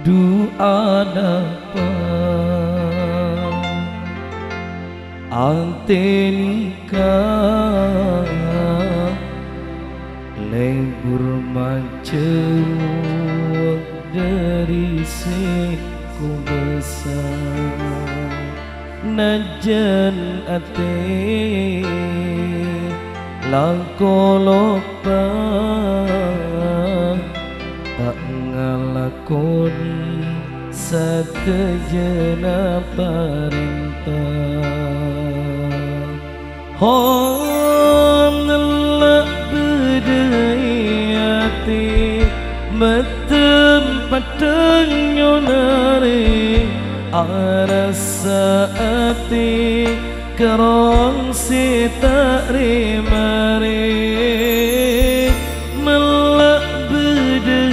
Doa napa ante nikah lebur macam dari seku besar najan ate langkolopa tak ngalakoni satejana perintah hom nelak bedayati metempat nyonare arasa ati kerong si tak mare melak bedayati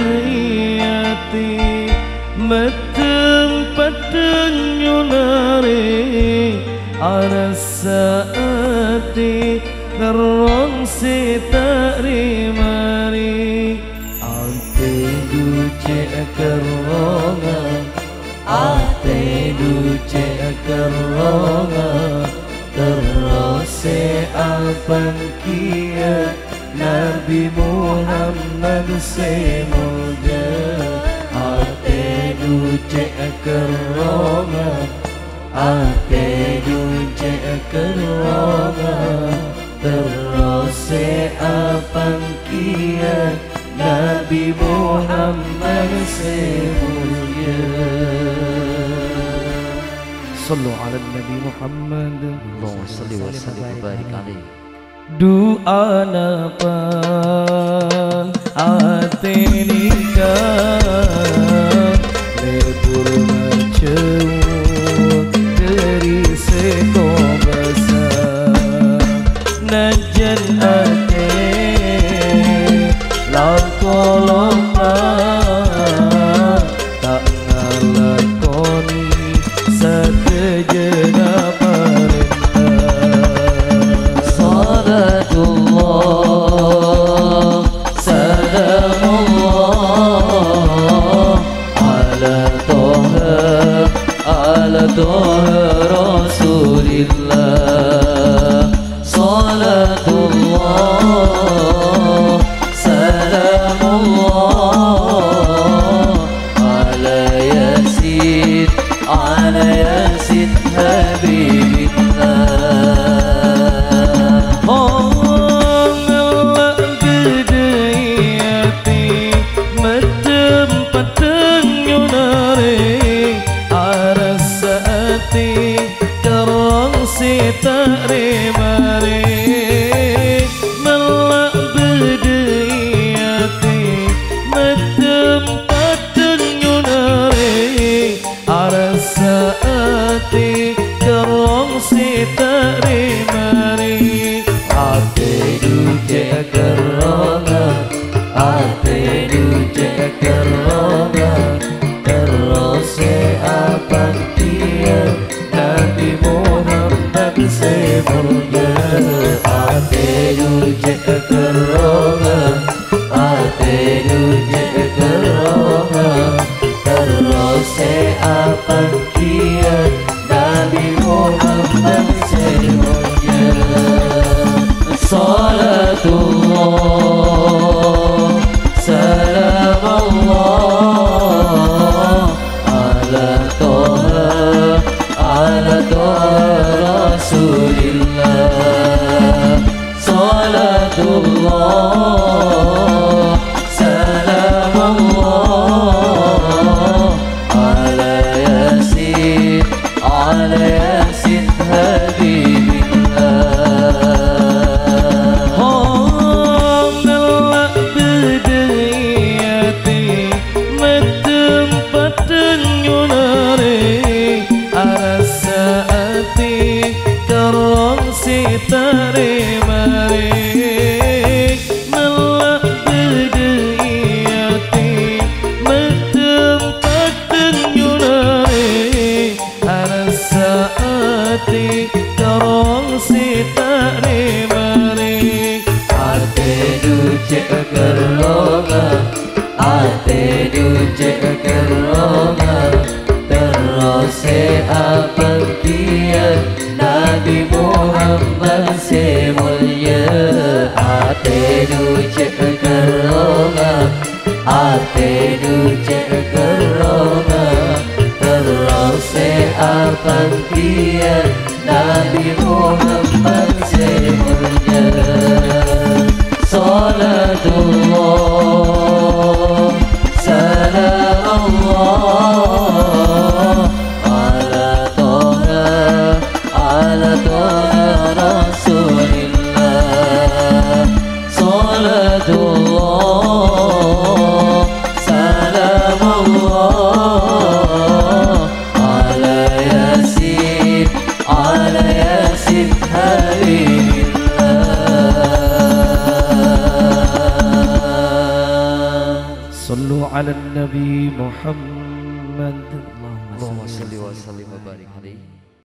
metempat nyonare arasa ati kerong si tak mare ante duce keronga ate duce keronga terus alpan kia Nabi Muhammad semoga ate duce keronga ate duce keronga terus alpan kia Nabi Muhammad semoga. Sallu ala Nabi Muhammad. Allahumma salli wa sallim wa barik alaihi. Doa napa ate nikah lebur macam dari seko besar najan ate langkolopa tak ngalakoni satejana perintah salatullah salamullah ala toha rasulillah salatullah salamullah ala yasid habibillah tak mare melak bedayati metempat nyunare arasa ati kerong si tak mare ate duce keronga ate duce keronga terus apa dia Nabi Muhammad semoga ate duce keronga ate duce keronga terus apa dia Nabi Muhammad semoga salatullah salamullah ala toha rasulillah salatullah salamullah ala yasid habibillah hom nelak bedayati metempat nyonare arasa ati kerong si tak mare melak bedayati metempat nyonare arasa ati kerong si tak mare ate duce keronga ate duce keronga seabadian Nabi Muhammad semulia ate du cek keronga ate du cek keronga terus seabadian Nabi Muhammad semulia salatullah salam Allah ala toha Rasulillah salatullah salam Allah ala yasin habibillah. Sallu ala Nabi Muhammad. Allahumma salli wa sallim wa barik alaihi.